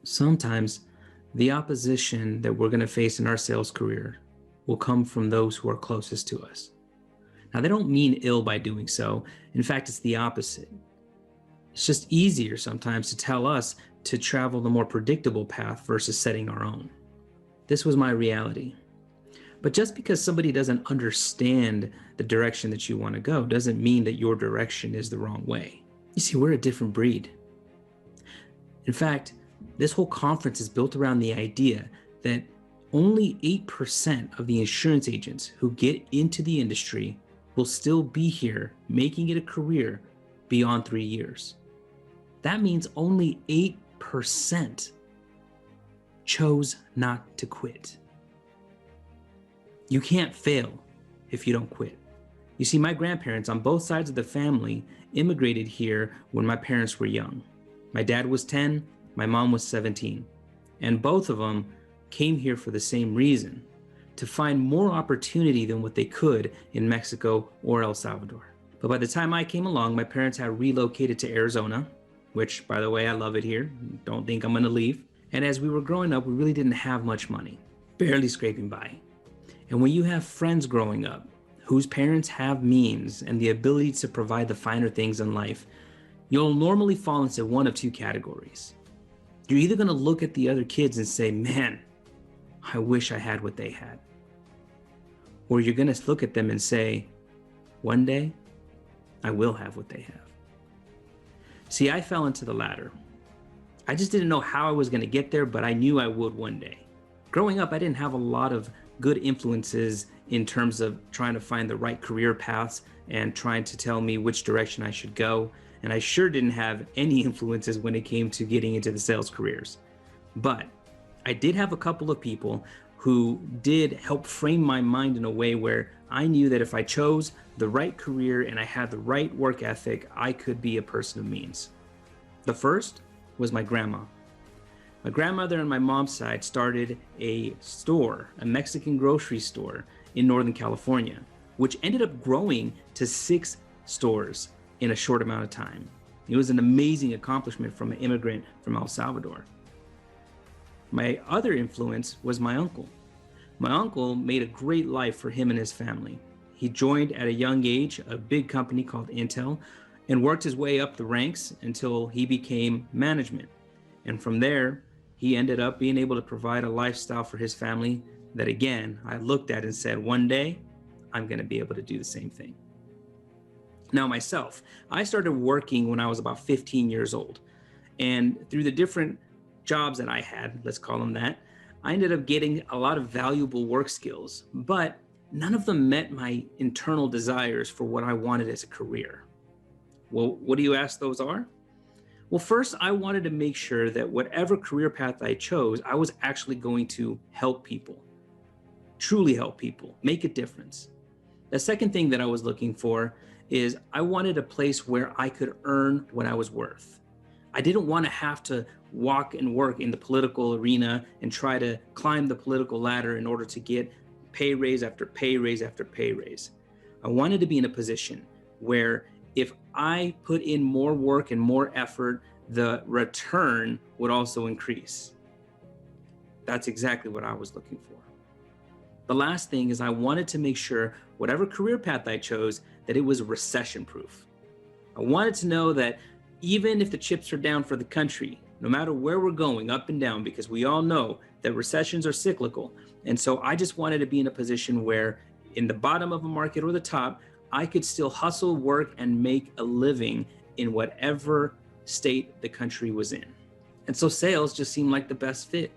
Sometimes the opposition that we're going to face in our sales career will come from those who are closest to us. Now, they don't mean ill by doing so. In fact, it's the opposite. It's just easier sometimes to tell us to travel the more predictable path versus setting our own. This was my reality. But just because somebody doesn't understand the direction that you want to go doesn't mean that your direction is the wrong way. You see, we're a different breed. In fact, this whole conference is built around the idea that only 8% of the insurance agents who get into the industry will still be here making it a career beyond 3 years. That means only 8% chose not to quit. You can't fail if you don't quit. You see, my grandparents on both sides of the family immigrated here when my parents were young. My dad was 10, my mom was 17, and both of them came here for the same reason, to find more opportunity than what they could in Mexico or El Salvador. But by the time I came along, my parents had relocated to Arizona, which, by the way, I love it here. Don't think I'm gonna leave. And as we were growing up, we really didn't have much money, barely scraping by. And when you have friends growing up whose parents have means and the ability to provide the finer things in life, you'll normally fall into one of two categories. You're either gonna look at the other kids and say, man, I wish I had what they had. Or you're gonna look at them and say, one day, I will have what they have. See, I fell into the latter. I just didn't know how I was gonna get there, but I knew I would one day. Growing up, I didn't have a lot of good influences in terms of trying to find the right career paths and trying to tell me which direction I should go. And I sure didn't have any influences when it came to getting into the sales careers. But I did have a couple of people who did help frame my mind in a way where I knew that if I chose the right career and I had the right work ethic, I could be a person of means. The first was my grandma. My grandmother on my mom's side started a store, a Mexican grocery store in Northern California, which ended up growing to 6 stores in a short amount of time. It was an amazing accomplishment from an immigrant from El Salvador. My other influence was my uncle. My uncle made a great life for him and his family. He joined at a young age a big company called Intel and worked his way up the ranks until he became management. And from there, he ended up being able to provide a lifestyle for his family that, again, I looked at and said, one day, I'm gonna be able to do the same thing. Now myself, I started working when I was about 15 years old. And through the different jobs that I had, let's call them that, I ended up getting a lot of valuable work skills, but none of them met my internal desires for what I wanted as a career. Well, what do you ask those are? Well, first, I wanted to make sure that whatever career path I chose, I was actually going to help people, truly help people, make a difference. The second thing that I was looking for is I wanted a place where I could earn what I was worth. I didn't want to have to walk and work in the political arena and try to climb the political ladder in order to get pay raise after pay raise after pay raise. I wanted to be in a position where if I put in more work and more effort, the return would also increase. That's exactly what I was looking for. The last thing is I wanted to make sure whatever career path I chose, that it was recession proof. I wanted to know that even if the chips are down for the country, no matter where we're going, up and down, because we all know that recessions are cyclical. And so I just wanted to be in a position where in the bottom of a market or the top, I could still hustle, work, and make a living in whatever state the country was in. And so sales just seemed like the best fit.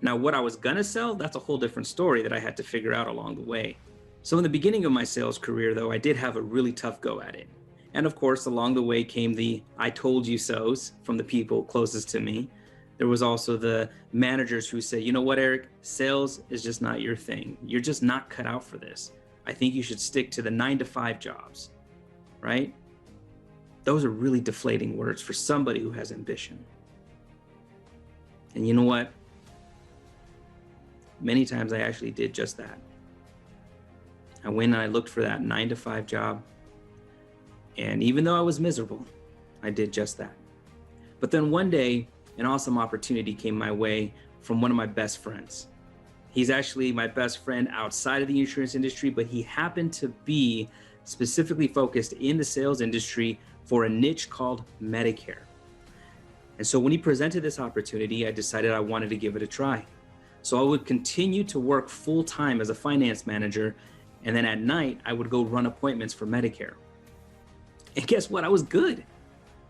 Now, what I was gonna sell, that's a whole different story that I had to figure out along the way. So in the beginning of my sales career, though, I did have a really tough go at it. And of course, along the way came the I told you so's from the people closest to me. There was also the managers who said, you know what, Eric, sales is just not your thing. You're just not cut out for this. I think you should stick to the 9-to-5 jobs, right? Those are really deflating words for somebody who has ambition. And you know what? Many times I actually did just that. I went and I looked for that 9-to-5 job. And even though I was miserable, I did just that. But then one day an awesome opportunity came my way from one of my best friends. He's actually my best friend outside of the insurance industry, but he happened to be specifically focused in the sales industry for a niche called Medicare. And so when he presented this opportunity, I decided I wanted to give it a try. So I would continue to work full-time as a finance manager, and then at night, I would go run appointments for Medicare. And guess what? I was good.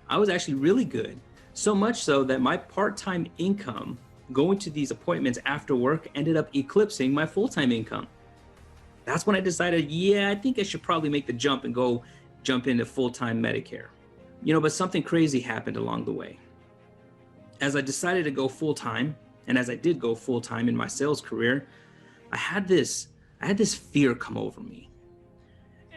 I was actually really good. So much so that my part-time income going to these appointments after work ended up eclipsing my full-time income. That's when I decided, yeah, I think I should probably make the jump and go jump into full-time Medicare. But something crazy happened along the way. As I decided to go full-time, and as I did go full-time in my sales career, I had this fear come over me.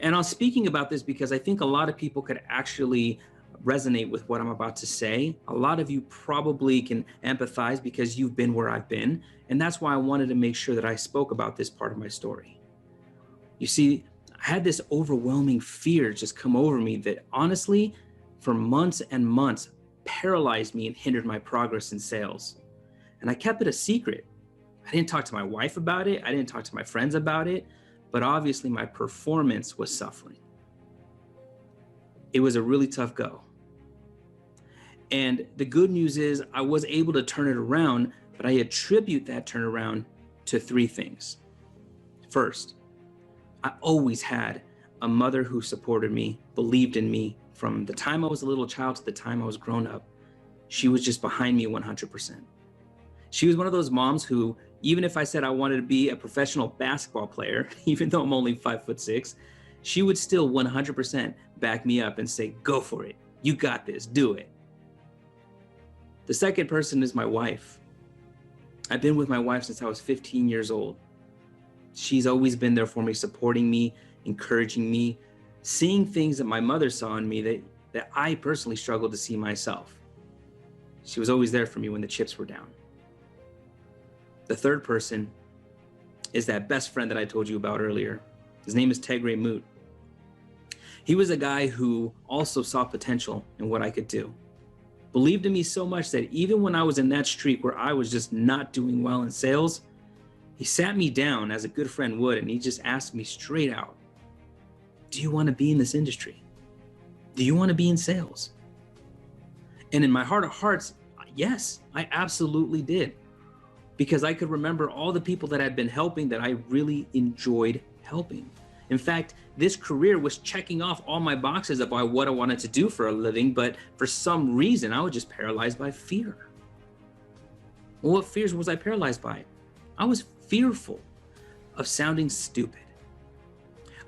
And I'm speaking about this because I think a lot of people could actually resonate with what I'm about to say. A lot of you probably can empathize because you've been where I've been. And that's why I wanted to make sure that I spoke about this part of my story. You see, I had this overwhelming fear just come over me that honestly, for months and months, paralyzed me and hindered my progress in sales. And I kept it a secret. I didn't talk to my wife about it. I didn't talk to my friends about it, but obviously my performance was suffering. It was a really tough go. And the good news is I was able to turn it around, but I attribute that turnaround to three things. First, I always had a mother who supported me, believed in me from the time I was a little child to the time I was grown up. She was just behind me 100%. She was one of those moms who, even if I said I wanted to be a professional basketball player, even though I'm only 5'6", she would still 100% back me up and say, go for it. You got this, do it. The second person is my wife. I've been with my wife since I was 15 years old. She's always been there for me, supporting me, encouraging me, seeing things that my mother saw in me that I personally struggled to see myself. She was always there for me when the chips were down. The third person is that best friend that I told you about earlier. His name is Tegre Moot. He was a guy who also saw potential in what I could do. Believed in me so much that even when I was in that streak where I was just not doing well in sales, he sat me down as a good friend would, and he just asked me straight out, do you want to be in this industry? Do you want to be in sales? And in my heart of hearts, yes, I absolutely did. Because I could remember all the people that I'd been helping that I really enjoyed helping. In fact, this career was checking off all my boxes of what I wanted to do for a living, but for some reason, I was just paralyzed by fear. Well, what fears was I paralyzed by? I was fearful of sounding stupid.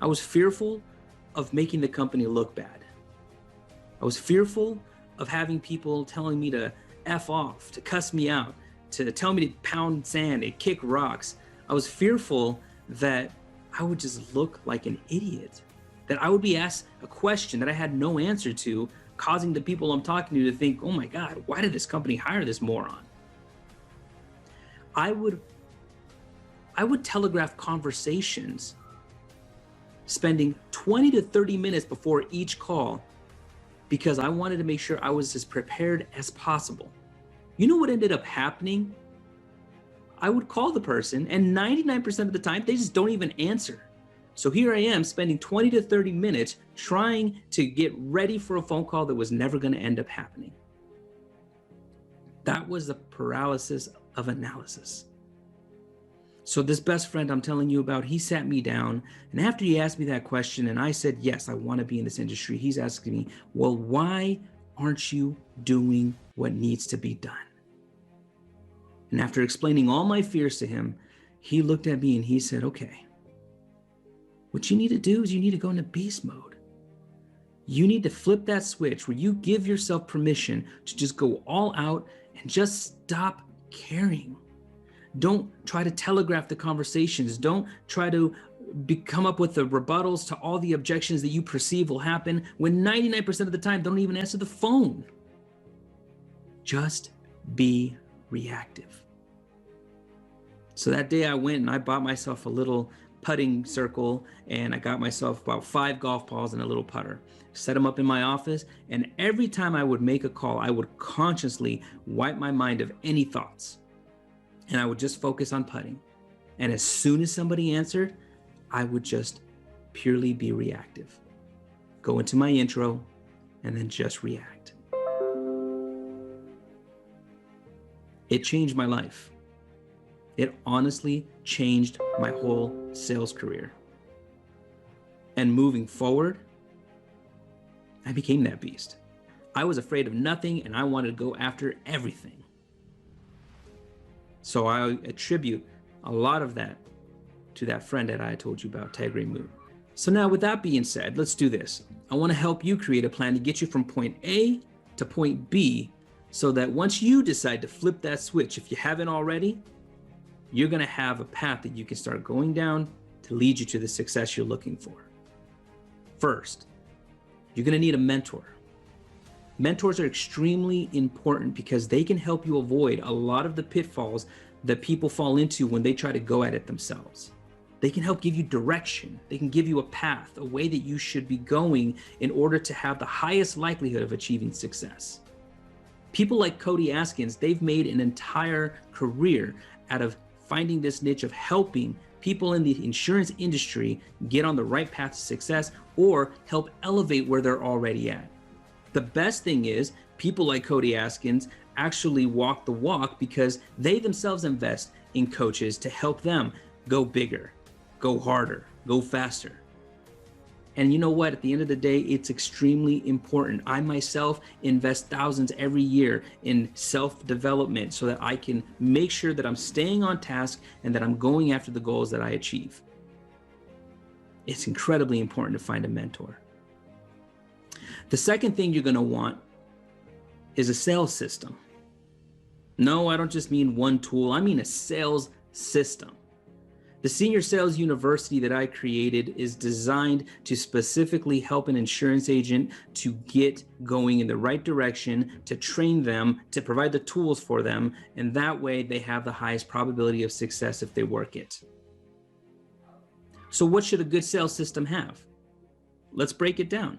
I was fearful of making the company look bad. I was fearful of having people telling me to F off, to cuss me out, to tell me to pound sand and kick rocks. I was fearful that I would just look like an idiot, that I would be asked a question that I had no answer to, causing the people I'm talking to think, oh my God, why did this company hire this moron? I would telegraph conversations, spending 20 to 30 minutes before each call, because I wanted to make sure I was as prepared as possible. You know what ended up happening? I would call the person, and 99% of the time, they just don't even answer. So here I am spending 20 to 30 minutes trying to get ready for a phone call that was never going to end up happening. That was the paralysis of analysis. So this best friend I'm telling you about, he sat me down, and after he asked me that question, and I said, yes, I want to be in this industry, he's asking me, well, why aren't you doing what needs to be done? And after explaining all my fears to him, he looked at me and he said, okay, what you need to do is you need to go into beast mode. You need to flip that switch where you give yourself permission to just go all out and just stop caring. Don't try to telegraph the conversations. Don't try to come up with the rebuttals to all the objections that you perceive will happen when 99% of the time they don't even answer the phone. Just be reactive. So that day I went and I bought myself a little putting circle, and I got myself about 5 golf balls and a little putter, set them up in my office, and every time I would make a call, I would consciously wipe my mind of any thoughts, and I would just focus on putting. And as soon as somebody answered, I would just purely be reactive, go into my intro, and then just react. It changed my life. It honestly changed my whole sales career. And moving forward, I became that beast. I was afraid of nothing and I wanted to go after everything. So I attribute a lot of that to that friend that I told you about, Tagre Mood. So now with that being said, let's do this. I want to help you create a plan to get you from point A to point B, so that once you decide to flip that switch, if you haven't already, you're going to have a path that you can start going down to lead you to the success you're looking for. First, you're going to need a mentor. Mentors are extremely important because they can help you avoid a lot of the pitfalls that people fall into when they try to go at it themselves. They can help give you direction. They can give you a path, a way that you should be going in order to have the highest likelihood of achieving success. People like Cody Askins, they've made an entire career out of finding this niche of helping people in the insurance industry get on the right path to success or help elevate where they're already at. The best thing is people like Cody Askins actually walk the walk because they themselves invest in coaches to help them go bigger, go harder, go faster. And you know what? At the end of the day, it's extremely important. I myself invest thousands every year in self-development so that I can make sure that I'm staying on task and that I'm going after the goals that I achieve. It's incredibly important to find a mentor. The second thing you're going to want is a sales system. No, I don't just mean one tool. I mean a sales system. The Senior Sales University that I created is designed to specifically help an insurance agent to get going in the right direction, to train them, to provide the tools for them, and that way they have the highest probability of success if they work it. So what should a good sales system have? Let's break it down.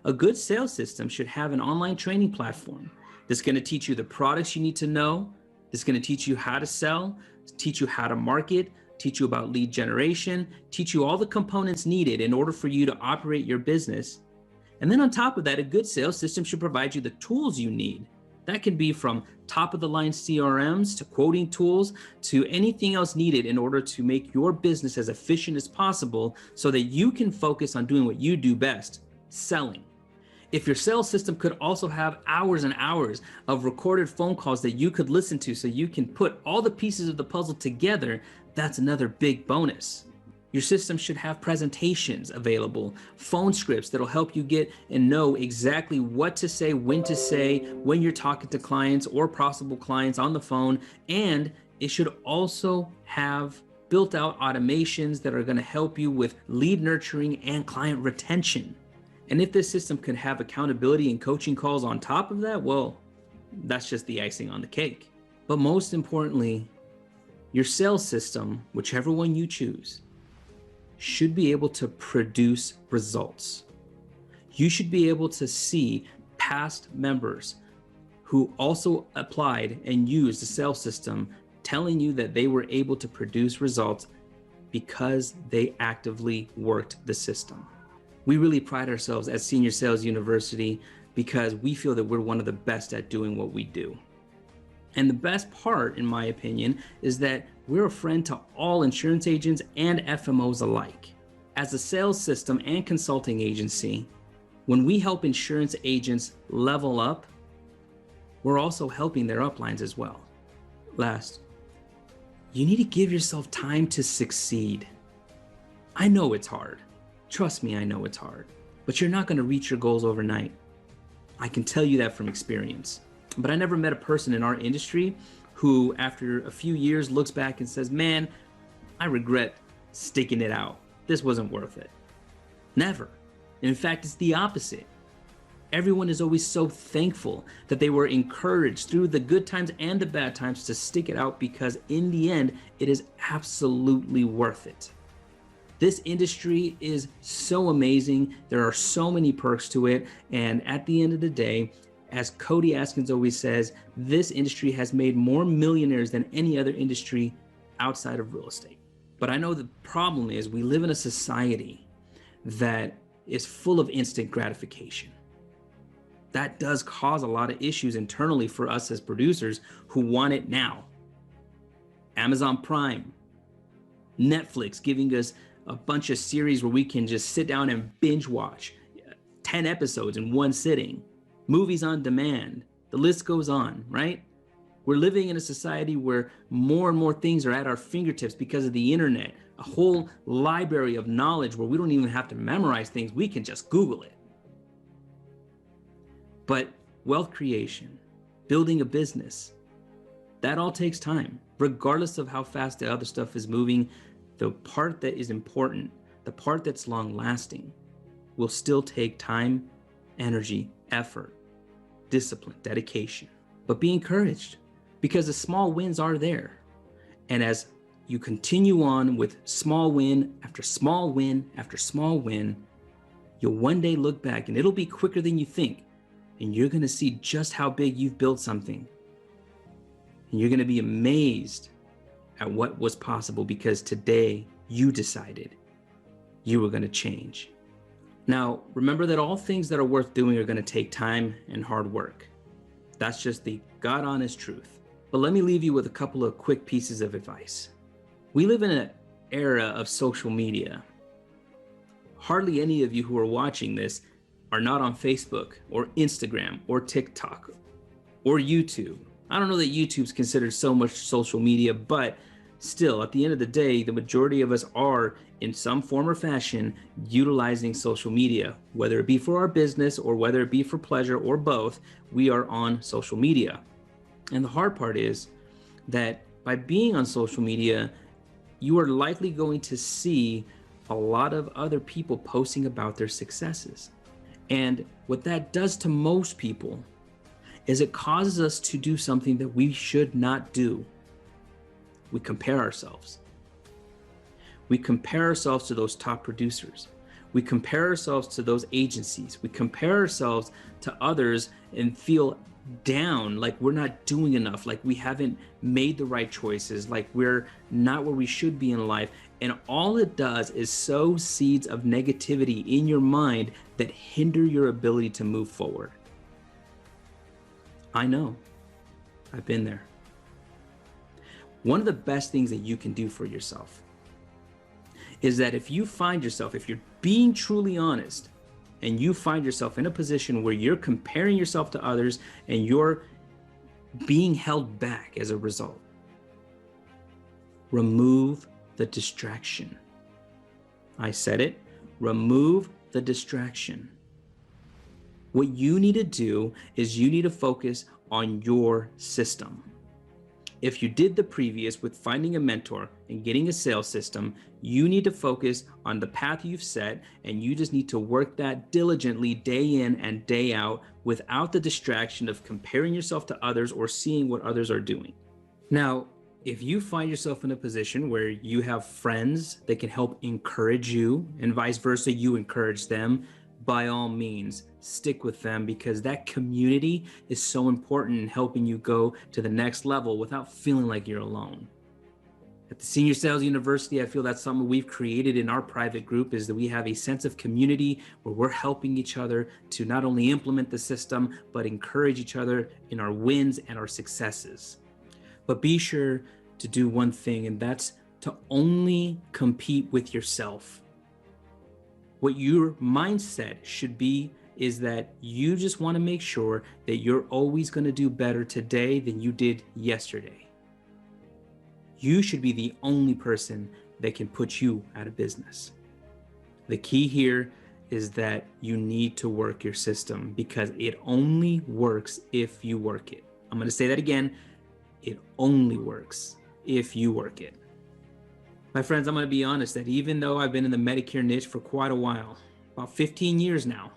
A good sales system should have an online training platform that's going to teach you the products you need to know, that's going to teach you how to sell, teach you how to market, teach you about lead generation, teach you all the components needed in order for you to operate your business. And then on top of that, a good sales system should provide you the tools you need. That can be from top of the line CRMs to quoting tools to anything else needed in order to make your business as efficient as possible so that you can focus on doing what you do best, selling. If your sales system could also have hours and hours of recorded phone calls that you could listen to so you can put all the pieces of the puzzle together, that's another big bonus. Your system should have presentations available, phone scripts that'll help you get and know exactly what to say, when you're talking to clients or possible clients on the phone. And it should also have built out automations that are going to help you with lead nurturing and client retention. And if this system could have accountability and coaching calls on top of that, well, that's just the icing on the cake. But most importantly, your sales system, whichever one you choose, should be able to produce results. You should be able to see past members who also applied and used the sales system telling you that they were able to produce results because they actively worked the system. We really pride ourselves at Senior Sales University because we feel that we're one of the best at doing what we do. And the best part, in my opinion, is that we're a friend to all insurance agents and FMOs alike. As a sales system and consulting agency, when we help insurance agents level up, we're also helping their uplines as well. Last, you need to give yourself time to succeed. I know it's hard. Trust me, I know it's hard, but you're not going to reach your goals overnight. I can tell you that from experience. But I never met a person in our industry who, after a few years, looks back and says, man, I regret sticking it out. This wasn't worth it. Never. In fact, it's the opposite. Everyone is always so thankful that they were encouraged through the good times and the bad times to stick it out because in the end, it is absolutely worth it. This industry is so amazing. There are so many perks to it. And at the end of the day, as Cody Askins always says, this industry has made more millionaires than any other industry outside of real estate. But I know the problem is we live in a society that is full of instant gratification. That does cause a lot of issues internally for us as producers who want it now. Amazon Prime, Netflix giving us a bunch of series where we can just sit down and binge watch 10 episodes in one sitting, movies on demand, the list goes on, right? We're living in a society where more and more things are at our fingertips because of the internet, a whole library of knowledge where we don't even have to memorize things, we can just Google it. But wealth creation, building a business, that all takes time. Regardless of how fast the other stuff is moving, the part that is important, the part that's long lasting, will still take time, energy, effort, discipline, dedication. But be encouraged, because the small wins are there. And as you continue on with small win after small win after small win, you'll one day look back and it'll be quicker than you think. And you're gonna see just how big you've built something. And you're gonna be amazed at what was possible because today you decided you were gonna change. Now, remember that all things that are worth doing are gonna take time and hard work. That's just the God honest truth. But let me leave you with a couple of quick pieces of advice. We live in an era of social media. Hardly any of you who are watching this are not on Facebook or Instagram or TikTok or YouTube. I don't know that YouTube's considered so much social media, but still, at the end of the day, the majority of us are in some form or fashion utilizing social media, whether it be for our business or whether it be for pleasure or both, we are on social media. And the hard part is that by being on social media, you are likely going to see a lot of other people posting about their successes. And what that does to most people is it causes us to do something that we should not do. We compare ourselves. We compare ourselves to those top producers. We compare ourselves to those agencies. We compare ourselves to others and feel down, like we're not doing enough, like we haven't made the right choices, like we're not where we should be in life. And all it does is sow seeds of negativity in your mind that hinder your ability to move forward. I know, I've been there. One of the best things that you can do for yourself is that if you find yourself, if you're being truly honest, and you find yourself in a position where you're comparing yourself to others and you're being held back as a result, remove the distraction. I said it, remove the distraction. What you need to do is you need to focus on your system. If you did the previous with finding a mentor and getting a sales system, you need to focus on the path you've set, and you just need to work that diligently day in and day out without the distraction of comparing yourself to others or seeing what others are doing. Now, if you find yourself in a position where you have friends that can help encourage you and vice versa, you encourage them, by all means, stick with them, because that community is so important in helping you go to the next level without feeling like you're alone. At the Senior Sales University, I feel that's something we've created in our private group, is that we have a sense of community where we're helping each other to not only implement the system, but encourage each other in our wins and our successes. But be sure to do one thing, and that's to only compete with yourself. What your mindset should be is that you just want to make sure that you're always going to do better today than you did yesterday. You should be the only person that can put you out of business. The key here is that you need to work your system, because it only works if you work it. I'm going to say that again. It only works if you work it. My friends, I'm going to be honest that even though I've been in the Medicare niche for quite a while, about 15 years now,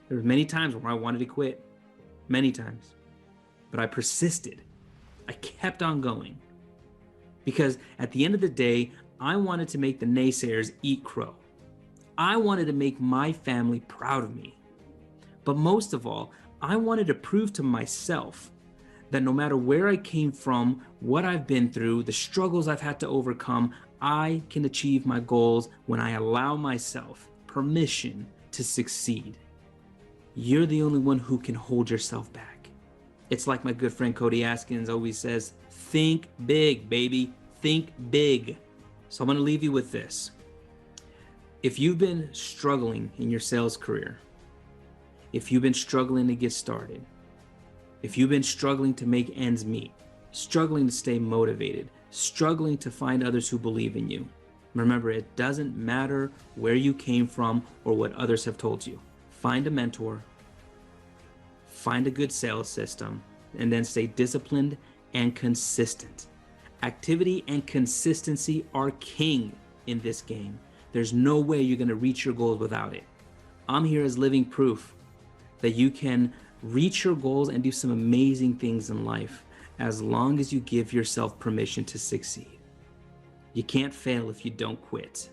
there were many times where I wanted to quit, many times, but I persisted. I kept on going, because at the end of the day, I wanted to make the naysayers eat crow. I wanted to make my family proud of me. But most of all, I wanted to prove to myself that no matter where I came from, what I've been through, the struggles I've had to overcome, I can achieve my goals when I allow myself permission to succeed. You're the only one who can hold yourself back. It's like my good friend Cody Askins always says, think big, baby, think big. So I'm going to leave you with this. If you've been struggling in your sales career, if you've been struggling to get started, if you've been struggling to make ends meet, struggling to stay motivated, struggling to find others who believe in you, remember, it doesn't matter where you came from or what others have told you. Find a mentor, find a good sales system, and then stay disciplined and consistent. Activity and consistency are king in this game. There's no way you're going to reach your goals without it. I'm here as living proof that you can reach your goals and do some amazing things in life as long as you give yourself permission to succeed. You can't fail if you don't quit.